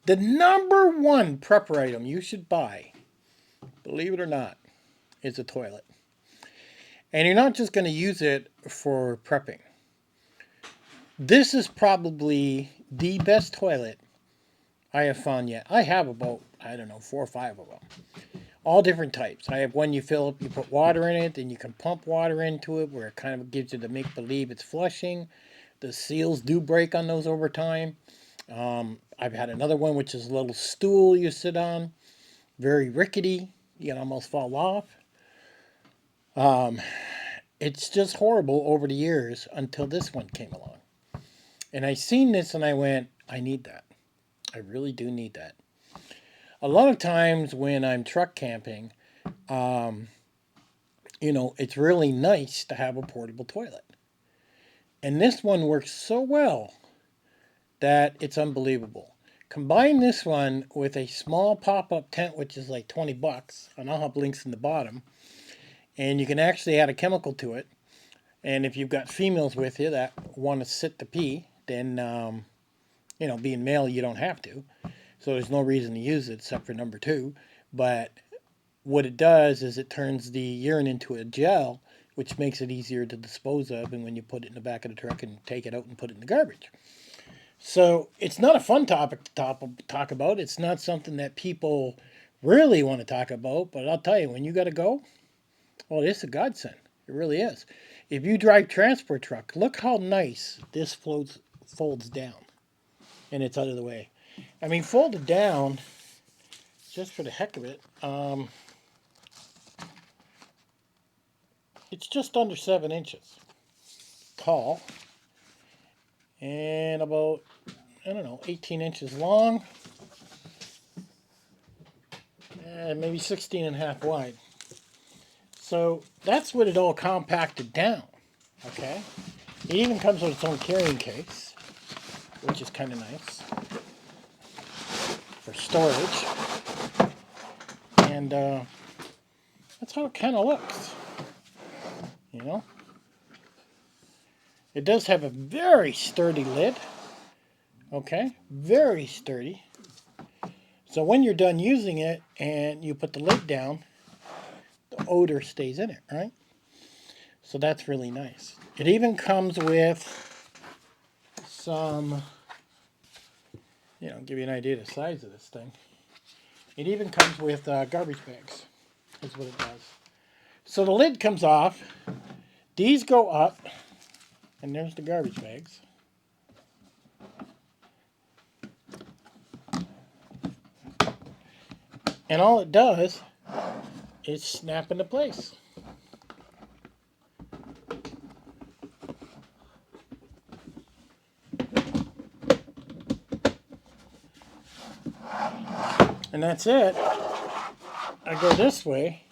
The number one prepper item you should buy, believe it or not, is a toilet. And you're not just going to use it for prepping. This is probably the best toilet I have found yet. I have about, I don't know, 4 or 5 of them. All different types. I have one you fill up, you put water in it, then you can pump water into it where it kind of gives you the make believe it's flushing. The seals do break on those over time. I've had another one which is a little stool you sit on, very rickety. You can almost fall off. Um, it's just horrible over the years until this one came along. And I seen this and I went, I need that. I really do need that. A lot of times when I'm truck camping, um, it's really nice to have a portable toilet. And this one works so well that it's unbelievable. Combine this one with a small pop-up tent, which is like $20, and I'll have links in the bottom. And you can actually add a chemical to it. And if you've got females with you that want to sit to pee, then being male, you don't have to. So there's no reason to use it except for number two. But what it does is it turns the urine into a gel, which makes it easier to dispose of. And when you put it in the back of the truck and take it out and put it in the garbage. So it's not a fun topic to talk about. It's not something that people really want to talk about. But I'll tell you, when you got to go, well, it's a godsend. It really is. If you drive transport truck, look how nice this folds down. And it's out of the way. I mean, folded down, just for the heck of it, it's just under 7 inches tall and about, I don't know, 18 inches long and maybe 16 and a half wide. So that's what it all compacted down, okay? It even comes with its own carrying case, which is kind of nice for storage. And that's how it kind of looks, you know? It does have a very sturdy lid, okay? Very sturdy. So when you're done using it and you put the lid down, the odor stays in it, right? So that's really nice. It even comes with some, give you an idea of the size of this thing. It even comes with garbage bags, is what it does. So the lid comes off. These go up, and there's the garbage bags. And all it does is snap into place. And that's it. I go this way,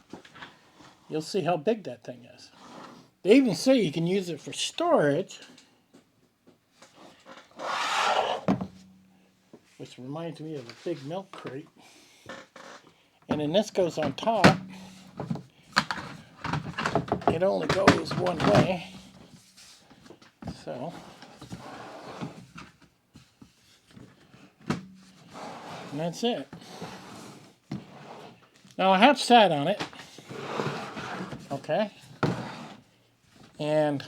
you'll see how big that thing is. They even say you can use it for storage, which reminds me of a big milk crate. And then this goes on top. It only goes one way. So, and that's it. Now I have sat on it, okay, and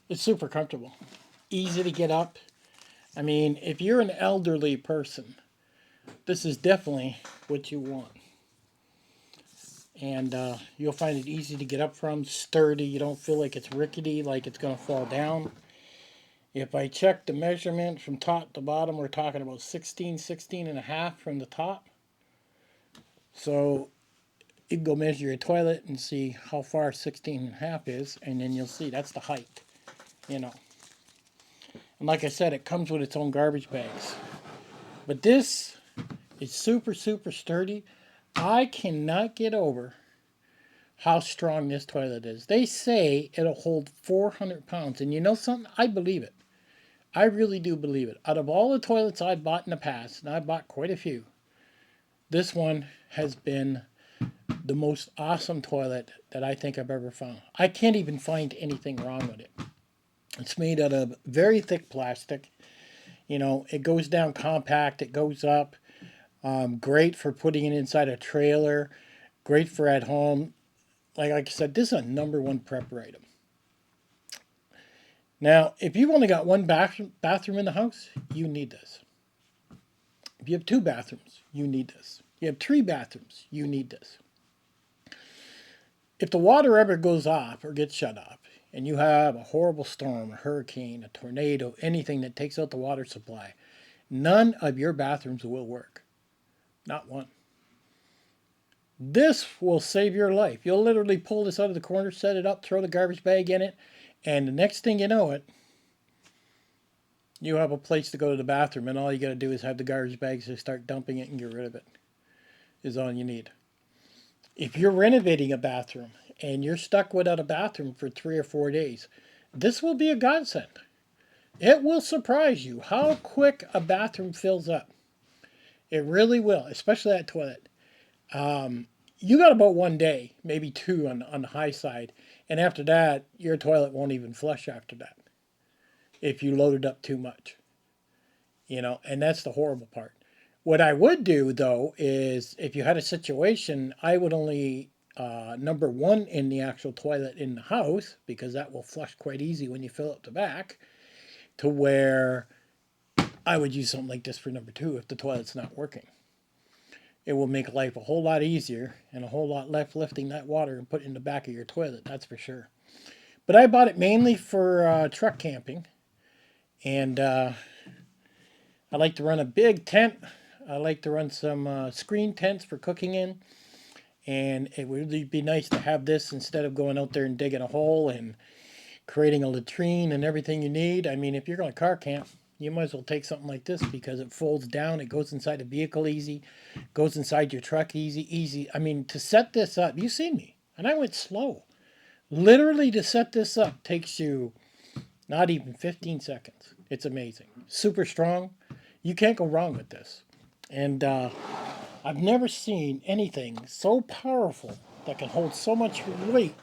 it's super comfortable, easy to get up. I mean, if you're an elderly person, this is definitely what you want. And you'll find it easy to get up from, sturdy. You don't feel like it's rickety, like it's going to fall down. If I check the measurement from top to bottom, we're talking about 16 and a half from the top. So you can go measure your toilet and see how far 16 and a half is, and then you'll see that's the height, And like I said, it comes with its own garbage bags. But this is super, super sturdy. I cannot get over how strong this toilet is. They say it'll hold 400 pounds. And you know something? I believe it. I really do believe it. Out of all the toilets I've bought in the past, and I've bought quite a few, this one has been the most awesome toilet that I think I've ever found. I can't even find anything wrong with it. It's made out of very thick plastic. You know, it goes down compact, it goes up. Great for putting it inside a trailer. Great for at home. Like I said, this is a #1 prepper item. Now, if you've only got one bathroom in the house, you need this. If you have 2 bathrooms, you need this. You have 3 bathrooms, you need this. If the water ever goes off or gets shut off, and you have a horrible storm, a hurricane, a tornado, anything that takes out the water supply, none of your bathrooms will work. Not one. This will save your life. You'll literally pull this out of the corner, set it up, throw the garbage bag in it, and the next thing you know it, you have a place to go to the bathroom, and all you got to do is have the garbage bags to start dumping it and get rid of it. Is all you need. If you're renovating a bathroom and you're stuck without a bathroom for 3 or 4 days, this will be a godsend. It will surprise you how quick a bathroom fills up. It really will, especially that toilet. You got about 1 day, maybe 2 on the high side, and after that, your toilet won't even flush after that if you load it up too much. You know, and that's the horrible part. What I would do, though, is if you had a situation, I would only #1 in the actual toilet in the house, because that will flush quite easy when you fill up the back, to where I would use something like this for #2 if the toilet's not working. It will make life a whole lot easier and a whole lot less lifting that water and put it in the back of your toilet, that's for sure. But I bought it mainly for truck camping, and I like to run a big tent. I like to run some screen tents for cooking in, and it would really be nice to have this instead of going out there and digging a hole and creating a latrine and everything you need. I mean, if you're going to car camp, you might as well take something like this because it folds down, it goes inside the vehicle easy, goes inside your truck easy. I mean, to set this up, you see me, and I went slow. Literally, to set this up takes you not even 15 seconds. It's amazing. Super strong. You can't go wrong with this. And I've never seen anything so powerful that can hold so much weight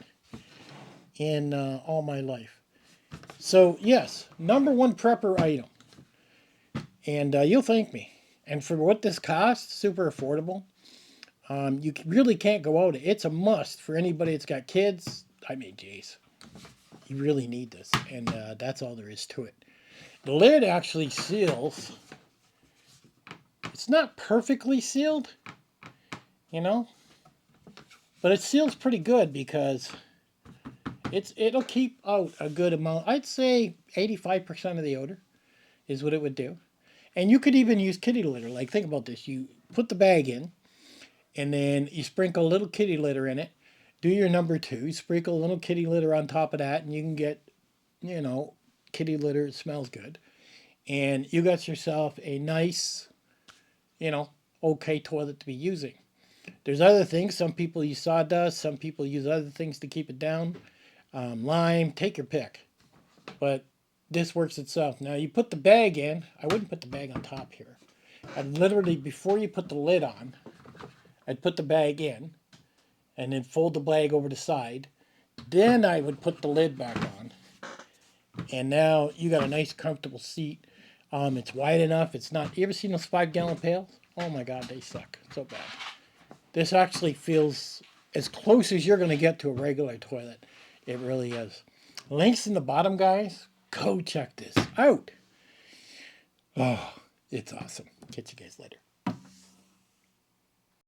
in all my life. So, yes, #1 prepper item. And you'll thank me. And for what this costs, super affordable. You really can't go out. It's a must for anybody that's got kids. I mean, geez, you really need this. And that's all there is to it. The lid actually seals. It's not perfectly sealed, you know, but it seals pretty good because it'll keep out a good amount. I'd say 85% of the odor is what it would do. And you could even use kitty litter. Like, think about this. You put the bag in, and then you sprinkle a little kitty litter in it. Do your #2. Sprinkle a little kitty litter on top of that, and you can get, you know, kitty litter. It smells good. And you got yourself a nice, you know, okay toilet to be using. There's other things. Some people use sawdust. Some people use other things to keep it down. Lime, take your pick. But this works itself. Now you put the bag in. I wouldn't put the bag on top here. I'd literally, before you put the lid on, I'd put the bag in and then fold the bag over the side. Then I would put the lid back on. And now you got a nice comfortable seat. It's wide enough. It's not. You ever seen those 5-gallon pails? Oh my God, they suck so bad. This actually feels as close as you're going to get to a regular toilet. It really is. Links in the bottom, guys. Go check this out. Oh, it's awesome. Catch you guys later.